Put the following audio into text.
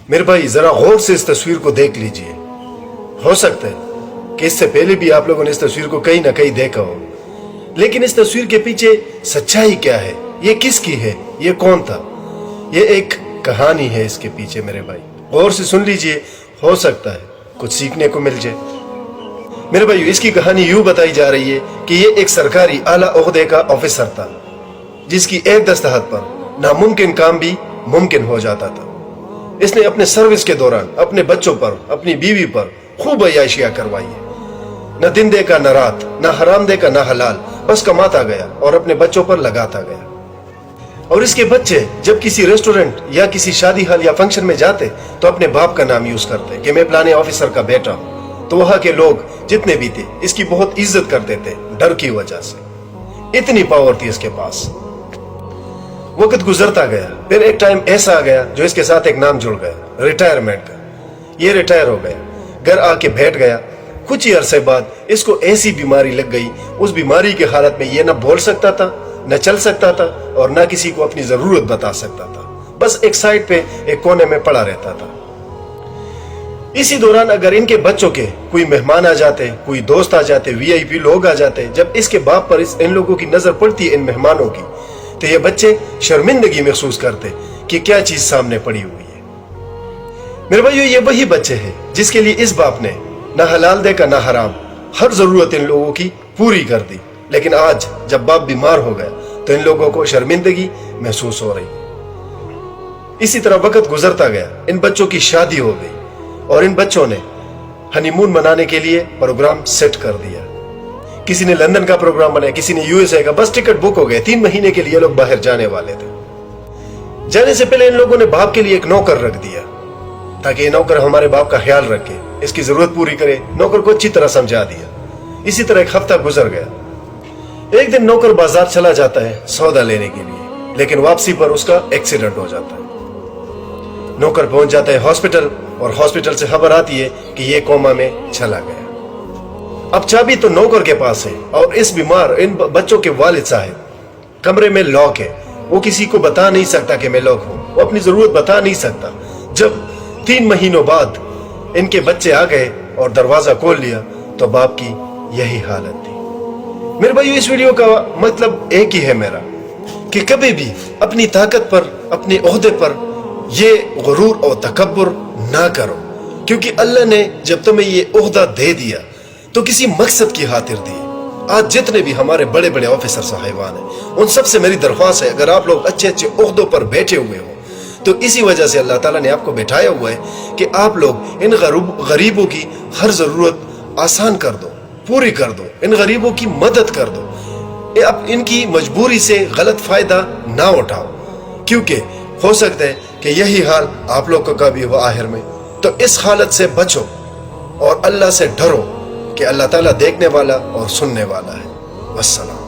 میرے بھائی ذرا غور سے اس تصویر کو دیکھ لیجئے. ہو سکتا ہے کہ اس سے پہلے بھی آپ لوگوں نے اس تصویر کو کہیں نہ کہیں دیکھا ہو، لیکن اس تصویر کے پیچھے سچائی کیا ہے؟ یہ کس کی ہے؟ یہ کون تھا؟ یہ ایک کہانی ہے اس کے پیچھے میرے بھائی. غور سے سن لیجئے، ہو سکتا ہے کچھ سیکھنے کو مل جائے. میرے بھائی اس کی کہانی یوں بتائی جا رہی ہے کہ یہ ایک سرکاری اعلیٰ عہدے کا آفیسر تھا جس کی ایک دستخط پر ناممکن کام بھی ممکن ہو جاتا تھا. اس نے اپنے سروس کے دوران اپنے بچوں پر، اپنی بیوی پر خوب عیاشیاں کروائی ہے. نہ دن دے کا نہ رات، نہ حرام دے کا نہ حلال، بس کماتا گیا اور اپنے بچوں پر لگاتا گیا. اور اس کے بچے جب کسی ریسٹورنٹ یا کسی شادی حال یا فنکشن میں جاتے تو اپنے باپ کا نام یوز کرتے کہ میں فلانے آفیسر کا بیٹا ہوں. تو وہاں کے لوگ جتنے بھی تھے اس کی بہت عزت کرتے تھے ڈر کی وجہ سے. اتنی پاور تھی اس کے پاس. وقت گزرتا گیا، پھر ایک ٹائم ایسا آ گیا جو اس کے ساتھ ایک نام جڑ گیا، ریٹائرمنٹ کا. یہ ریٹائر ہو گیا، گھر آ کے بیٹھ گیا. کچھ ہی عرصے بعد اس کو ایسی بیماری لگ گئی، اس بیماری کی حالت میں یہ نہ بول سکتا تھا، نہ چل سکتا تھا، اور نہ کسی کو اپنی ضرورت بتا سکتا تھا. بس ایک سائڈ پہ ایک کونے میں پڑا رہتا تھا. اسی دوران اگر ان کے بچوں کے کوئی مہمان آ جاتے، کوئی دوست آ جاتے، وی آئی پی لوگ آ جاتے، جب اس کے باپ پر ان لوگوں کی نظر پڑتی ان مہمانوں کی تو یہ بچے شرمندگی محسوس کرتے کہ کیا چیز سامنے پڑی ہوئی ہے. میرے بھائیو یہ وہی بچے ہیں جس کے لیے اس باپ نے نہ حلال دے کا نہ حرام ہر ضرورت ان لوگوں کی پوری کر دی. لیکن آج جب باپ بیمار ہو گیا تو ان لوگوں کو شرمندگی محسوس ہو رہی. اسی طرح وقت گزرتا گیا، ان بچوں کی شادی ہو گئی اور ان بچوں نے ہنی مون منانے کے لیے پروگرام سیٹ کر دیا. کسی نے لندن کا پروگرام بنایا، کسی نے یو ایس اے کا. بس ٹکٹ بک ہو گئے، 3 مہینے کے لیے لوگ باہر جانے والے تھے. جانے سے پہلے ان لوگوں نے باپ کے لیے ایک نوکر رکھ دیا تاکہ یہ نوکر ہمارے باپ کا خیال رکھے، اس کی ضرورت پوری کرے. نوکر کو اچھی طرح سمجھا دیا. اسی طرح ایک ہفتہ گزر گیا. ایک دن نوکر بازار چلا جاتا ہے سودا لینے کے لیے، لیکن واپسی پر اس کا ایکسیڈنٹ ہو جاتا ہے. نوکر پہنچ جاتا ہے ہاسپٹل اور ہاسپٹل سے خبر آتی ہے کہ یہ کوما میں چلا گیا. اب چابی تو نوکر کے پاس ہے اور اس بیمار ان بچوں کے والد صاحب کمرے میں لاک ہے. وہ کسی کو بتا نہیں سکتا کہ میں لاک ہوں، وہ اپنی ضرورت بتا نہیں سکتا. جب 3 مہینوں بعد ان کے بچے آ گئے اور دروازہ کھول لیا تو باپ کی یہی حالت تھی. میرے بھائیو اس ویڈیو کا مطلب ایک ہی ہے میرا کہ کبھی بھی اپنی طاقت پر، اپنے عہدے پر یہ غرور اور تکبر نہ کرو، کیونکہ اللہ نے جب تمہیں یہ عہدہ دے دیا تو کسی مقصد کی خاطر دی. آج جتنے بھی ہمارے بڑے بڑے آفیسر صاحبان ہیں ان سب سے میری درخواست ہے، اگر آپ لوگ اچھے اچھے عہدوں پر بیٹھے ہوئے ہو تو اسی وجہ سے اللہ تعالیٰ نے آپ کو بٹھایا ہوا ہے کہ آپ لوگ ان غریبوں کی ہر ضرورت آسان کر دو، پوری کر دو، ان غریبوں کی مدد کر دو. اب ان کی مجبوری سے غلط فائدہ نہ اٹھاؤ، کیونکہ ہو سکتا ہے کہ یہی حال آپ لوگوں کا بھی ہو آخر میں. تو اس حالت سے بچو اور اللہ سے ڈرو کہ اللہ تعالیٰ دیکھنے والا اور سننے والا ہے. والسلام.